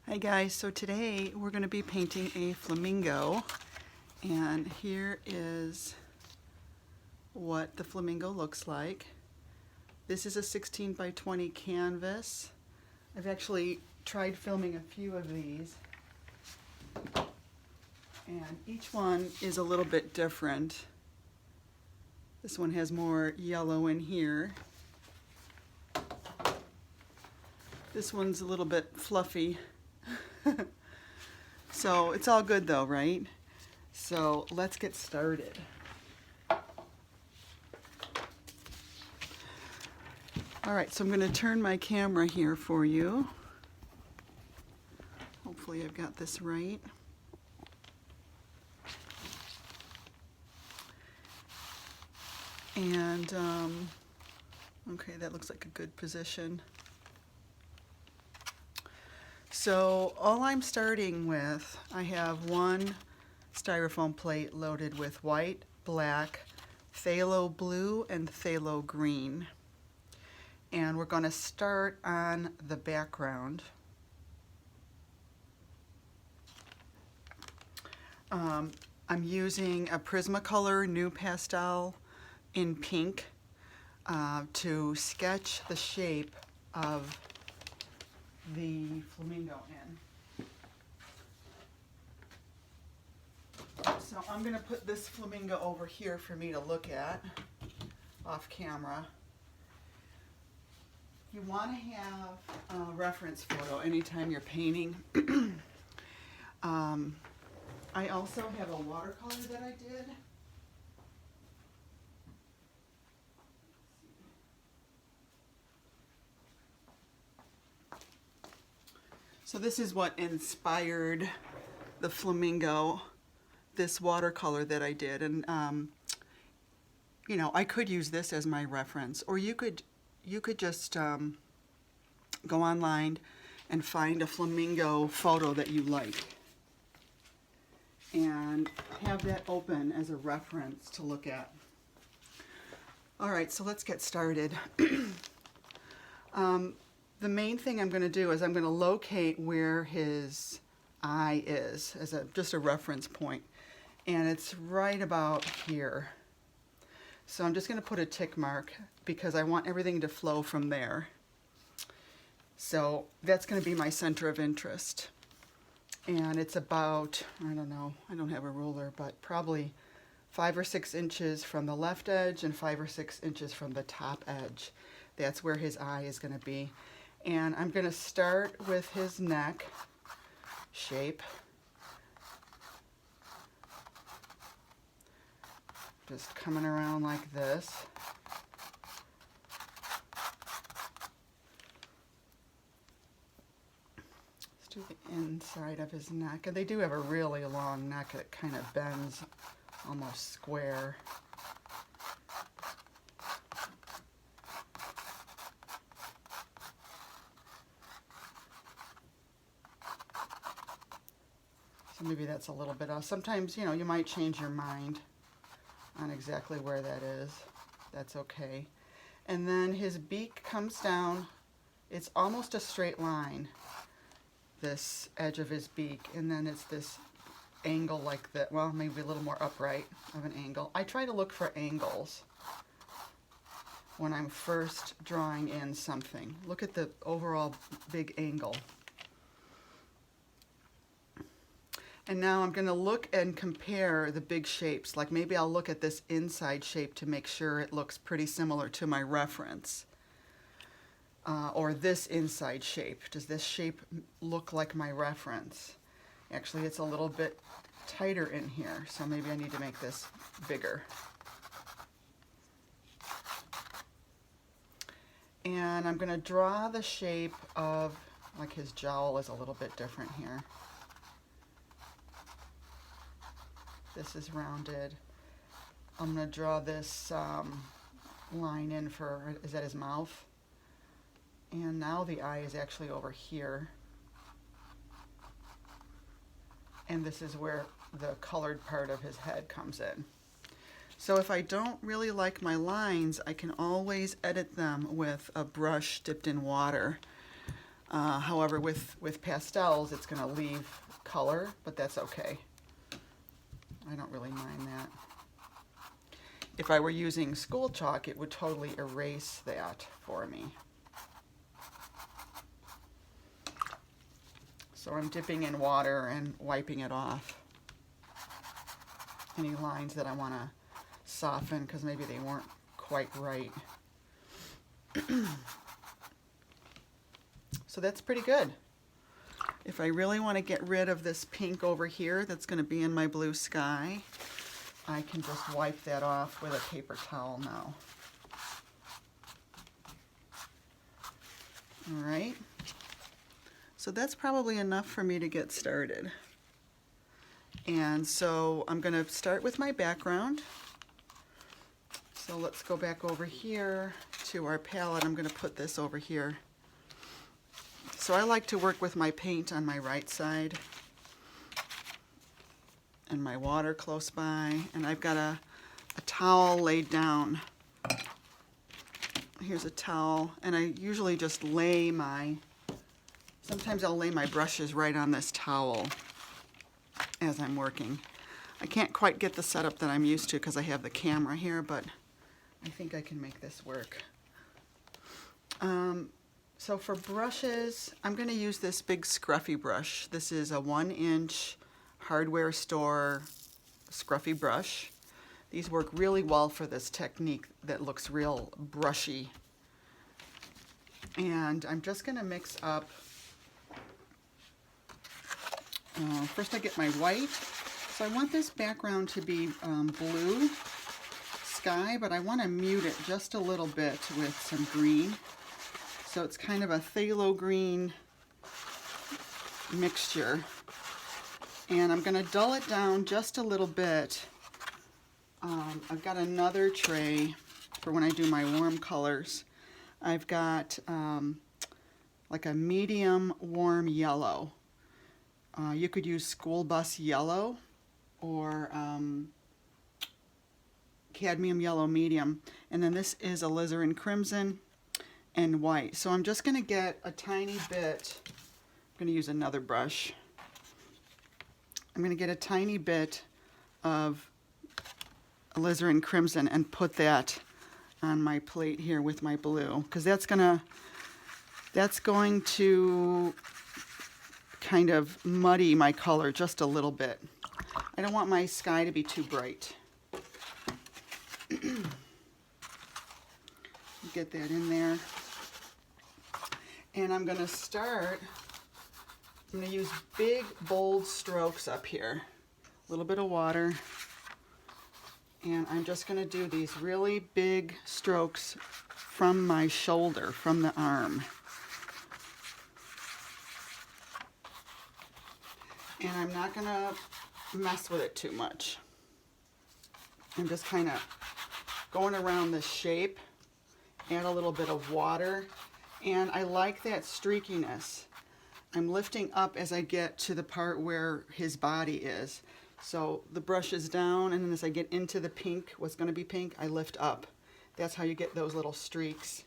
Hi guys, so today we're going to be painting a flamingo, and here is what the flamingo looks like. This is a 16 by 20 canvas. I've actually tried filming a few of these, and each one is a little bit different. This one has more yellow in here. This one's a little bit fluffy. So it's all good though, right? So let's get started. Alright, so I'm going to turn my camera here for you. Hopefully I've got this right. And, okay, that looks like a good position. So all I'm starting with, I have one styrofoam plate loaded with white, black, phthalo blue, and phthalo green. And we're going to start on the background. I'm using a Prismacolor New Pastel in pink to sketch the shape of the flamingo in. So I'm going to put this flamingo over here for me to look at off camera. You want to have a reference photo anytime you're painting. I also have a watercolor that I did. So this is what inspired the flamingo, this watercolor that I did. And you know, I could use this as my reference, or you could just go online and find a flamingo photo that you like and have that open as a reference to look at. All right, so let's get started. The main thing I'm going to do is I'm going to locate where his eye is as just a reference point, and it's right about here. So I'm just going to put a tick mark because I want everything to flow from there. So that's going to be my center of interest. And it's about, I don't know, I don't have a ruler, but probably 5 or 6 inches from the left edge and 5 or 6 inches from the top edge. That's where his eye is going to be. And I'm going to start with his neck shape. Just coming around like this. Let's do the inside of his neck. And they do have a really long neck that kind of bends almost square. So maybe that's a little bit off. Sometimes, you know, you might change your mind on exactly where that is. That's okay. And then his beak comes down. It's almost a straight line, this edge of his beak, and then it's this angle like that. Well, maybe a little more upright of an angle. I try to look for angles when I'm first drawing in something. Look at the overall big angle. And now I'm going to look and compare the big shapes. Like maybe I'll look at this inside shape to make sure it looks pretty similar to my reference. Or this inside shape. Does this shape look like my reference? Actually, it's a little bit tighter in here, so maybe I need to make this bigger. And I'm going to draw the shape of, like his jowl is a little bit different here. This is rounded. I'm going to draw this line in for, is that his mouth? And now the eye is actually over here. And this is where the colored part of his head comes in. So if I don't really like my lines, I can always edit them with a brush dipped in water. However, with pastels, it's going to leave color, but that's okay. I don't really mind that. If I were using school chalk, it would totally erase that for me. So I'm dipping in water and wiping it off. Any lines that I want to soften because maybe they weren't quite right. So that's pretty good. If I really want to get rid of this pink over here that's going to be in my blue sky, I can just wipe that off with a paper towel now. All right. So that's probably enough for me to get started. And so I'm going to start with my background. So let's go back over here to our palette. I'm going to put this over here. So I like to work with my paint on my right side and my water close by. And I've got a towel laid down. Here's a towel, and I usually just lay sometimes I'll lay my brushes right on this towel as I'm working. I can't quite get the setup that I'm used to because I have the camera here, but I think I can make this work. So for brushes, I'm going to use this big scruffy brush. This is a 1-inch hardware store scruffy brush. These work really well for this technique that looks real brushy. And I'm just going to mix up. First I get my white. So I want this background to be blue sky, but I want to mute it just a little bit with some green. So it's kind of a phthalo green mixture. And I'm going to dull it down just a little bit. I've got another tray for when I do my warm colors. I've got like a medium warm yellow. You could use school bus yellow or cadmium yellow medium. And then this is alizarin crimson and white. So I'm just going to get a tiny bit. I'm going to use another brush. I'm going to get a tiny bit of alizarin crimson and put that on my plate here with my blue, because that's going to kind of muddy my color just a little bit. I don't want my sky to be too bright. Get that in there. And I'm going to start, I'm going to use big, bold strokes up here. A little bit of water. And I'm just going to do these really big strokes from my shoulder, from the arm. And I'm not going to mess with it too much. I'm just kind of going around this shape, add a little bit of water. And I like that streakiness. I'm lifting up as I get to the part where his body is. So the brush is down, and then as I get into the pink, what's going to be pink, I lift up. That's how you get those little streaks.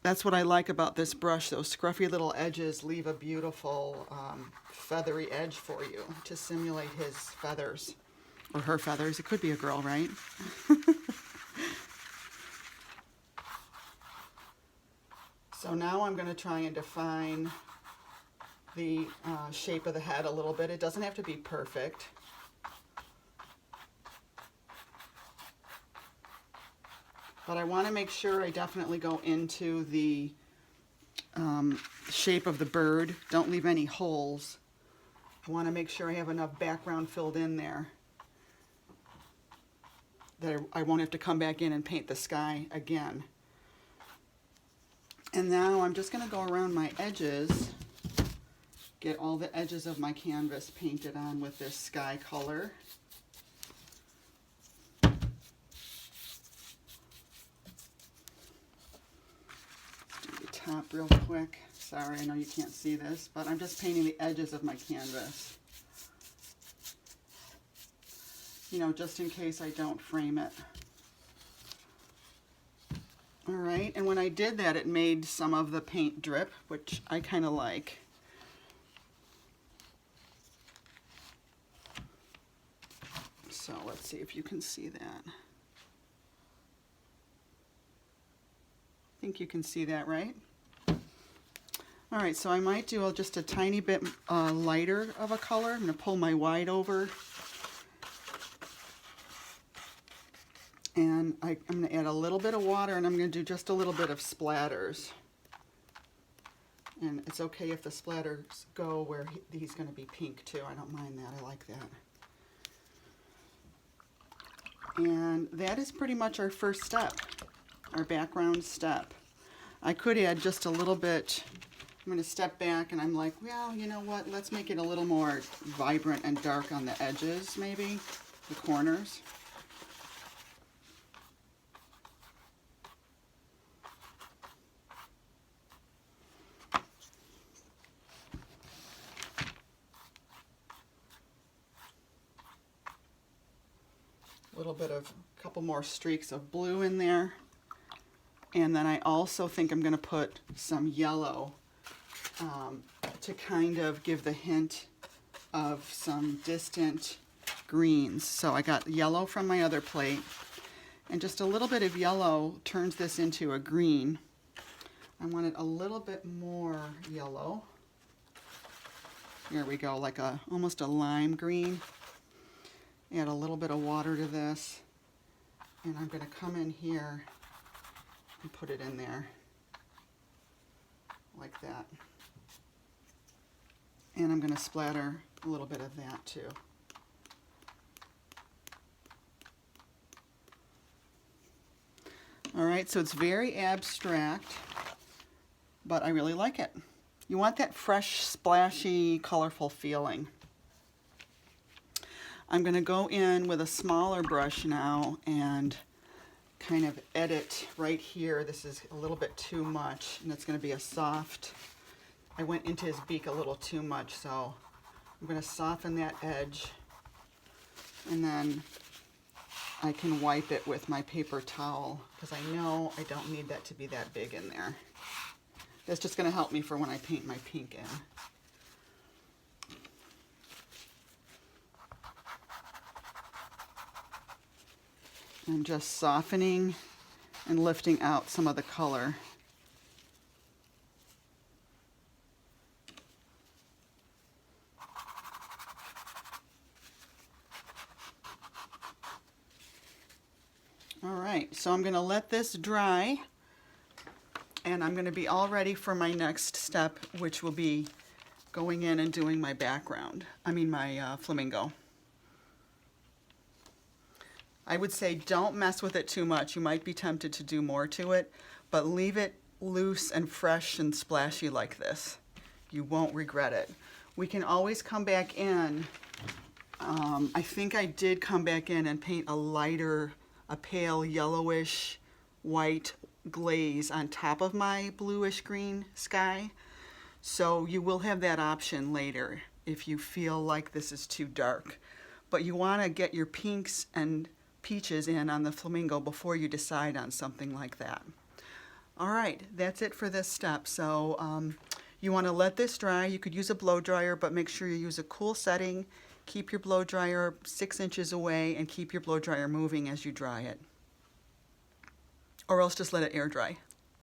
That's what I like about this brush. Those scruffy little edges leave a beautiful feathery edge for you to simulate his feathers. Or her feathers. It could be a girl, right? So now I'm going to try and define the shape of the head a little bit. It doesn't have to be perfect. But I want to make sure I definitely go into the shape of the bird. Don't leave any holes. I want to make sure I have enough background filled in there that I won't have to come back in and paint the sky again. And now I'm just going to go around my edges, get all the edges of my canvas painted on with this sky color. Let's do the top real quick. Sorry, I know you can't see this, but I'm just painting the edges of my canvas. You know, just in case I don't frame it. All right, and when I did that, it made some of the paint drip, which I kind of like. So let's see if you can see that. I think you can see that, right? All right, so I might do just a tiny bit lighter of a color. I'm going to pull my white over. And I'm going to add a little bit of water, and I'm going to do just a little bit of splatters. And it's okay if the splatters go where he's going to be pink too. I don't mind that. I like that. And that is pretty much our first step, our background step. I could add just a little bit. I'm going to step back and I'm like, well, you know what? Let's make it a little more vibrant and dark on the edges, maybe, the corners. A little bit of, a couple more streaks of blue in there. And then I also think I'm going to put some yellow to kind of give the hint of some distant greens. So I got yellow from my other plate, and just a little bit of yellow turns this into a green. I want it a little bit more yellow. Here we go, like almost a lime green. Add a little bit of water to this, and I'm going to come in here and put it in there like that. And I'm going to splatter a little bit of that too. All right, so it's very abstract, but I really like it. You want that fresh, splashy, colorful feeling. I'm going to go in with a smaller brush now and kind of edit right here. This is a little bit too much, and it's going to be a soft. I went into his beak a little too much, so I'm going to soften that edge, and then I can wipe it with my paper towel because I know I don't need that to be that big in there. That's just going to help me for when I paint my pink in. I'm just softening and lifting out some of the color. All right, so I'm going to let this dry, and I'm going to be all ready for my next step, which will be going in and doing my background. My flamingo. I would say don't mess with it too much. You might be tempted to do more to it, but leave it loose and fresh and splashy like this. You won't regret it. We can always come back in. I think I did come back in and paint a pale yellowish white glaze on top of my bluish green sky. So you will have that option later if you feel like this is too dark. But you want to get your pinks and peaches in on the flamingo before you decide on something like that. All right, that's it for this step. So you want to let this dry. You could use a blow dryer, but make sure you use a cool setting. Keep your blow dryer 6 inches away and keep your blow dryer moving as you dry it. Or else just let it air dry.